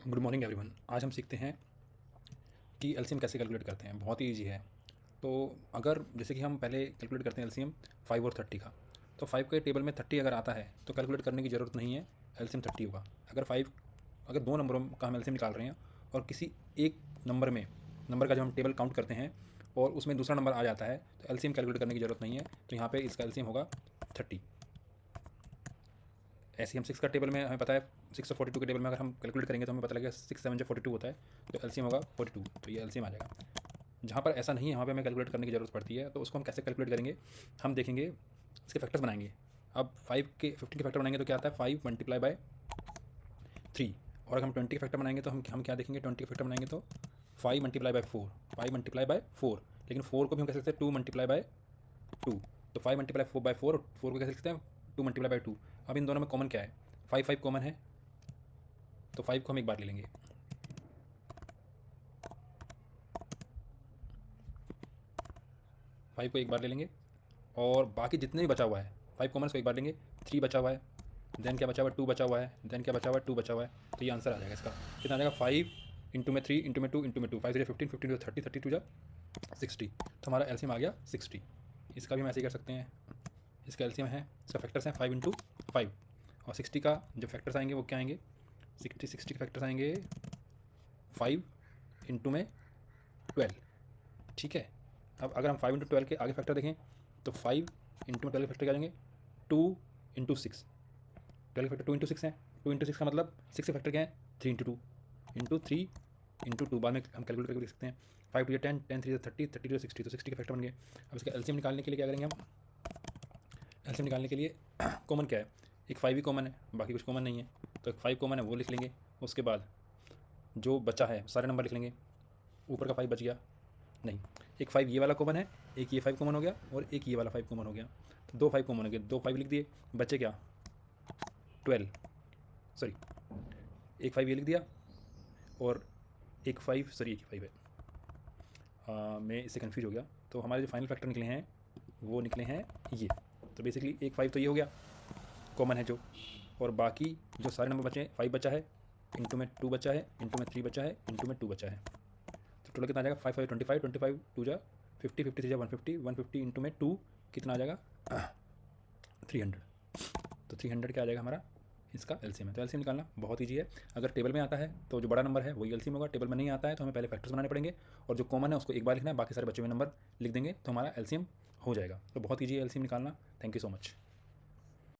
Good morning everyone. आज हम सीखते हैं कि एलसीएम कैसे कैलकुलेट करते हैं। बहुत ही ईजी है। तो अगर जैसे कि हम पहले कैलकुलेट करते हैं एलसीएम 5 और 30 का, तो 5 के टेबल में 30 अगर आता है तो कैलकुलेट करने की ज़रूरत नहीं है, एलसीएम 30 होगा। अगर दो नंबरों का हम एलसीएम निकाल रहे हैं और किसी एक नंबर का जब हम टेबल काउंट करते हैं और उसमें दूसरा नंबर आ जाता है तो एलसीएम कैलकुलेट करने की ज़रूरत नहीं है। तो यहाँ पे इसका एलसीएम होगा 30। ऐसे हम 6 का टेबल में हमें पता है 6 और 42 के टेबल में अगर हम कैलकुलेट करेंगे तो हमें पता लगेगा 6 7 जो 42 होता है, तो एलसीएम होगा 42। तो ये एलसीएम आ जाएगा। जहाँ पर ऐसा नहीं है वहाँ पे हमें कैलकुलेट करने की ज़रूरत पड़ती है। तो उसको हम कैसे कैलकुलेट करेंगे, हम देखेंगे, इसके फैक्टर्स बनाएंगे। अब 15 के फैक्टर बनाएंगे तो क्या आता है 5 मल्टीप्लाई बाय 3। और अगर हम 20 के फैक्टर बनाएंगे तो हम क्या देखेंगे, 20 के फैक्टर बनाएंगे तो 5 मल्टीप्लाई बाय 4, 5 मल्टीप्लाई बाय 4। लेकिन 4 को भी हम कह सकते हैं 2 मल्टीप्लाई बाय 2। तो 5 मल्टीप्लाई 4 बाय 4 और 4 को कह सकते हैं 2 मल्टीप्लाई बाय 2। अब इन दोनों में कॉमन क्या है, 5 कॉमन है, तो 5 को हम एक बार ले लेंगे। 5 को एक बार ले लेंगे और बाकी जितने भी बचा हुआ है 5 कॉमन को एक बार लेंगे। 3 बचा हुआ है, देन क्या बचा हुआ है 2 बचा हुआ है, देन क्या बचा हुआ है 2 बचा हुआ है। तो ये आंसर आ जाएगा इसका। कितना आ जाएगा 5 इंटू में 3 इंटू में 2 इंटू में 2, 5 0 15, 15 30, 30 2 60। तो हमारा एलसीएम आ गया 60। इसका भी हम ऐसे ही कर सकते हैं। इसका एलसीएम है, इसका फैक्टर्स हैं 5 इंटू 5 और 60 का जो फैक्टर्स आएंगे वो क्या आएंगे, 60 के फैक्टर्स आएंगे 5 इंटू में 12। ठीक है। अब अगर हम 5 इंटू 12 के आगे फैक्टर देखें तो 5 इंटू 12 के फैक्टर क्या आ जाएंगे 2 इंटू 6। 12 फैक्टर 2 इंटू 6 है। 2 इंटू 6 का मतलब 6 के फैक्टर क्या है 3 इंटू 2 इंटू 3 इंटू 2। बाद में हम कैलकुलेट करके देख सकते हैं। 5 टू 10, 10 3 30, 30 टू 60। तो 60 के फैक्टर बन गए। अब इसका एलसीएम निकालने के लिए क्या करेंगे हम, एलसीएम निकालने के लिए कॉमन क्या है, एक 5 ही कॉमन है, बाकी कुछ कॉमन नहीं है। तो एक 5 कॉमन है वो लिख लेंगे। उसके बाद जो बचा है सारे नंबर लिख लेंगे। ऊपर का 5 बच गया नहीं, एक 5 ये वाला कॉमन है, एक ये 5 कॉमन हो गया और एक ये वाला 5 कॉमन हो गया। तो 2 5 कॉमन हो गए, 2 5 लिख दिए, बचे क्या 12, सॉरी एक 5 ये लिख दिया और एक 5 सॉरी एक 5 है। मैं इससे कन्फ्यूज हो गया। तो हमारे जो फाइनल फैक्टर निकले हैं वो निकले हैं ये। तो बेसिकली एक 5 तो ये हो गया कॉमन है जो, और बाकी जो सारे नंबर बचे हैं 5 बचा है, इंटू में 2 बचा है, इंटू में 3 बचा है, इंटू में 2 बचा है। तो टोटल कितना आ जाएगा 5 5 25, 25 2 जा 50, 50 3 जा 150, 150 इंटू में 2 कितना आ जाएगा 300। तो 300 क्या आ जाएगा हमारा, इसका एलसीएम है। तो एलसीएम निकालना बहुत ईजी है। अगर टेबल में आता है तो जो बड़ा नंबर है वही एलसीएम होगा, टेबल में नहीं आता है तो हमें पहले फैक्टर्स बनाने पड़ेंगे और जो कॉमन है उसको एक बार लिखना है, बाकी सारे बचे हुए नंबर लिख देंगे तो हमारा एलसीएम हो जाएगा। तो बहुत ईजी है एलसीएम निकालना। Thank you so much.